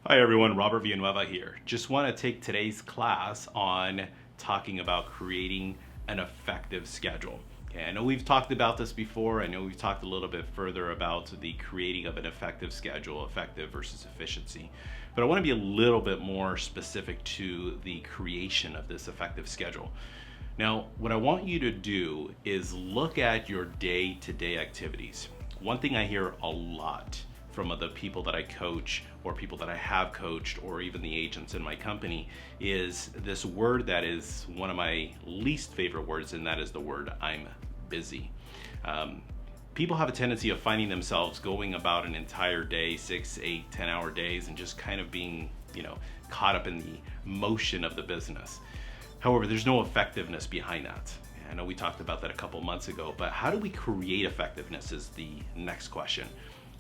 Hi everyone, Robert Villanueva here. Just want to take today's class on talking about creating an effective schedule. Okay, I know we've talked about this before. I know we've talked a little bit further about the creating of an effective schedule, effective versus efficiency. But I want to be a little bit more specific to the creation of this effective schedule. Now, what I want you to do is look at your day-to-day activities. One thing I hear a lot from the people that I coach or people that I have coached or even the agents in my company is this word that is one of my least favorite words, and that is the word I'm busy. People have a tendency of finding themselves going about an entire day, 6, 8, 10-hour days, and just kind of being, caught up in the motion of the business. However, there's no effectiveness behind that. I know we talked about that a couple months ago, but how do we create effectiveness is the next question.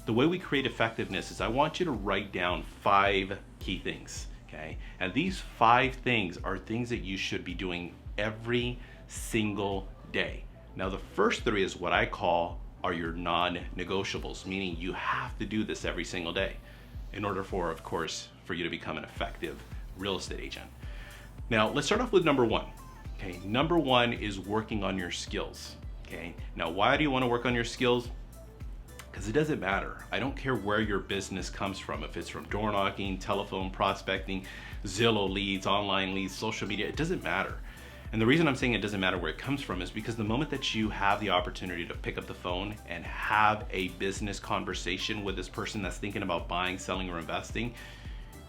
The way we create effectiveness is I want you to write down 5 key things, okay? And these 5 things are things that you should be doing every single day. Now, the first 3 is what I call are your non-negotiables, meaning you have to do this every single day in order for, of course, for you to become an effective real estate agent. Now, let's start off with number 1. Okay, number 1 is working on your skills. Okay, now why do you want to work on your skills? Because it doesn't matter. I don't care where your business comes from. If it's from door knocking, telephone prospecting, Zillow leads, online leads, social media, it doesn't matter. And the reason I'm saying it doesn't matter where it comes from is because the moment that you have the opportunity to pick up the phone and have a business conversation with this person that's thinking about buying, selling, or investing,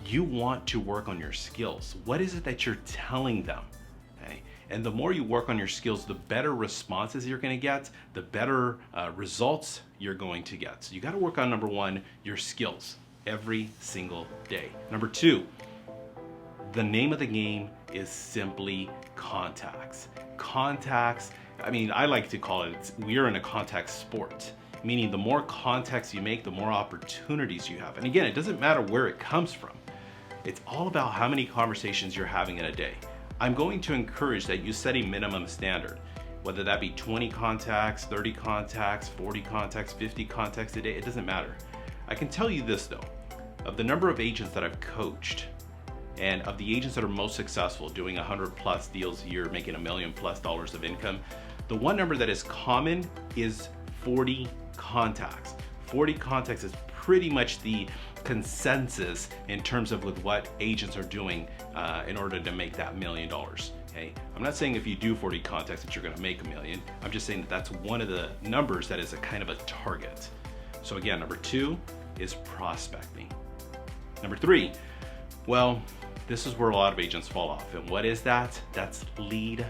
you want to work on your skills. What is it that you're telling them? Okay? And the more you work on your skills, the better responses you're going to get, the better results you're going to get. So you got to work on number 1, your skills every single day. Number 2, the name of the game is simply contacts. Contacts, I like to call it, we're in a contact sport, meaning the more contacts you make, the more opportunities you have. And again, it doesn't matter where it comes from. It's all about how many conversations you're having in a day. I'm going to encourage that you set a minimum standard, whether that be 20 contacts, 30 contacts, 40 contacts, 50 contacts a day, it doesn't matter. I can tell you this though, of the number of agents that I've coached and of the agents that are most successful doing 100 plus deals a year, making $1 million plus of income, the one number that is common is 40 contacts. 40 contacts is pretty much the consensus in terms of with what agents are doing in order to make that $1 million. Okay? I'm not saying if you do 40 contacts that you're going to make $1 million. I'm just saying that that's one of the numbers that is a kind of a target. So again, number 2 is prospecting. Number 3, well, this is where a lot of agents fall off. And what is that? That's lead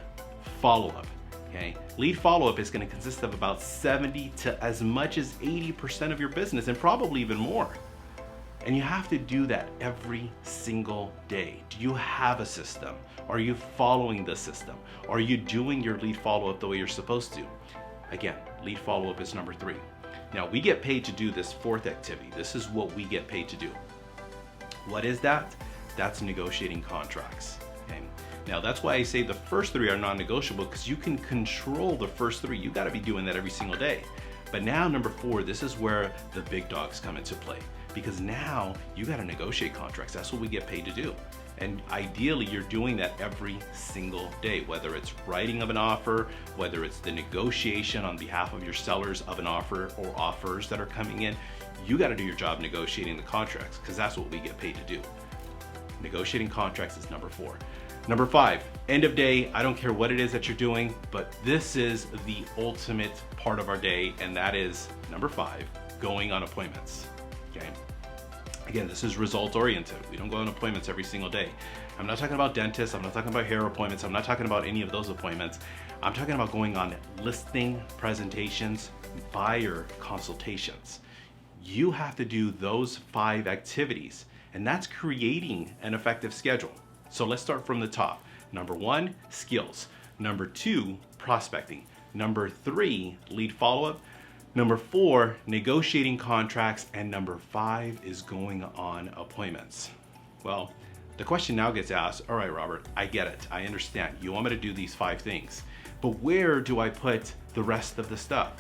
follow-up. Okay? Lead follow-up is going to consist of about 70 to as much as 80% of your business, and probably even more. And you have to do that every single day. Do you have a system? Are you following the system? Are you doing your lead follow-up the way you're supposed to? Again, lead follow-up is number 3. Now, we get paid to do this 4th activity. This is what we get paid to do. What is that? That's negotiating contracts. Okay? Now, that's why I say the first 3 are non-negotiable, because you can control the first 3. You got to be doing that every single day. But now, number 4, this is where the big dogs come into play, because now you got to negotiate contracts. That's what we get paid to do. And ideally, you're doing that every single day, whether it's writing of an offer, whether it's the negotiation on behalf of your sellers of an offer or offers that are coming in. You got to do your job negotiating the contracts, because that's what we get paid to do. Negotiating contracts is number 4. Number 5, end of day. I don't care what it is that you're doing, but this is the ultimate part of our day, and that is number 5, going on appointments. Okay. Again, this is result oriented. We don't go on appointments every single day. I'm not talking about dentists. I'm not talking about hair appointments. I'm not talking about any of those appointments. I'm talking about going on listing presentations, buyer consultations. You have to do those 5 activities, and that's creating an effective schedule. So let's start from the top. Number 1, skills. Number 2, prospecting. Number 3, lead follow-up. Number 4, negotiating contracts. And number 5 is going on appointments. Well, the question now gets asked, all right, Robert, I get it. I understand. You want me to do these 5 things, but where do I put the rest of the stuff?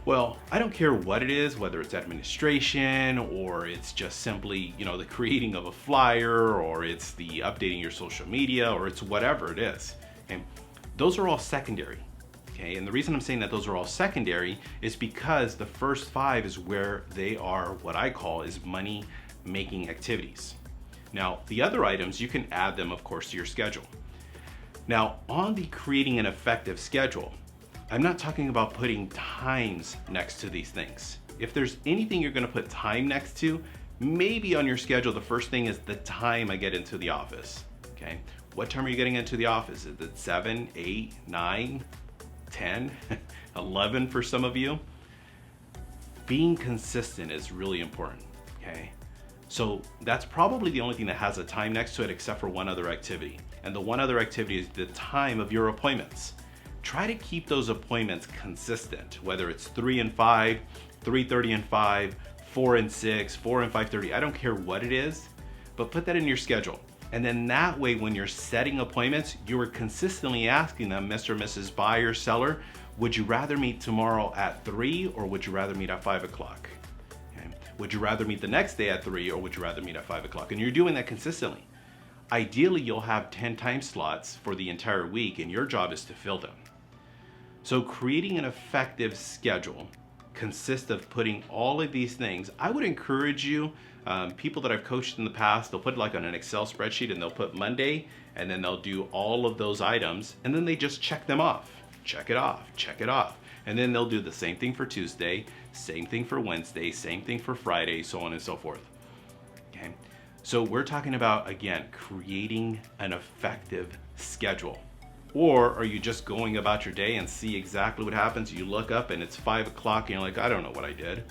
Well, I don't care what it is, whether it's administration or it's just simply, the creating of a flyer, or it's the updating your social media, or it's whatever it is. Okay? Those are all secondary. Okay? And the reason I'm saying that those are all secondary is because the first 5 is where they are what I call is money making activities. Now, the other items, you can add them, of course, to your schedule. Now, on the creating an effective schedule, I'm not talking about putting times next to these things. If there's anything you're gonna put time next to, maybe on your schedule, the first thing is the time I get into the office, okay? What time are you getting into the office? Is it 7, 8, 9, 10, 11 for some of you? Being consistent is really important, okay? So that's probably the only thing that has a time next to it except for one other activity. And the one other activity is the time of your appointments. Try to keep those appointments consistent, whether it's 3 and 5, 3:30 and 5, 4 and 6, 4 and 5:30. I don't care what it is, but put that in your schedule. And then that way, when you're setting appointments, you are consistently asking them, Mr. and Mrs. Buyer, Seller, would you rather meet tomorrow at 3 or would you rather meet at 5 o'clock? Okay. Would you rather meet the next day at 3 or would you rather meet at 5 o'clock? And you're doing that consistently. Ideally, you'll have 10 time slots for the entire week, and your job is to fill them. So creating an effective schedule consists of putting all of these things. I would encourage you, people that I've coached in the past, they'll put like on an Excel spreadsheet and they'll put Monday and then they'll do all of those items and then they just check them off. Check it off, check it off. And then they'll do the same thing for Tuesday, same thing for Wednesday, same thing for Friday, so on and so forth. Okay. So we're talking about, again, creating an effective schedule. Or are you just going about your day and see exactly what happens? You look up and it's 5 o'clock and you're like, I don't know what I did.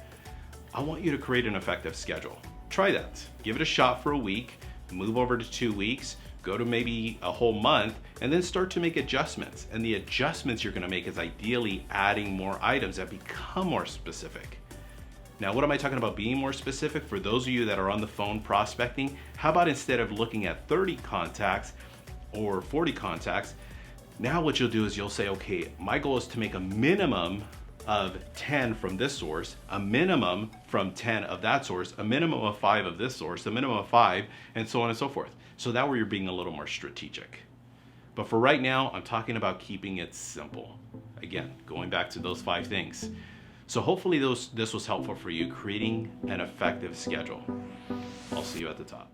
I want you to create an effective schedule. Try that. Give it a shot for a week, move over to 2 weeks, go to maybe a whole month, and then start to make adjustments. And the adjustments you're gonna make is ideally adding more items that become more specific. Now, what am I talking about being more specific? For those of you that are on the phone prospecting, how about instead of looking at 30 contacts or 40 contacts, now what you'll do is you'll say, okay, my goal is to make a minimum of 10 from this source, a minimum from 10 of that source, a minimum of 5 of this source, a minimum of 5, and so on and so forth. So that way you're being a little more strategic. But for right now, I'm talking about keeping it simple. Again, going back to those 5 things. So hopefully this was helpful for you, creating an effective schedule. I'll see you at the top.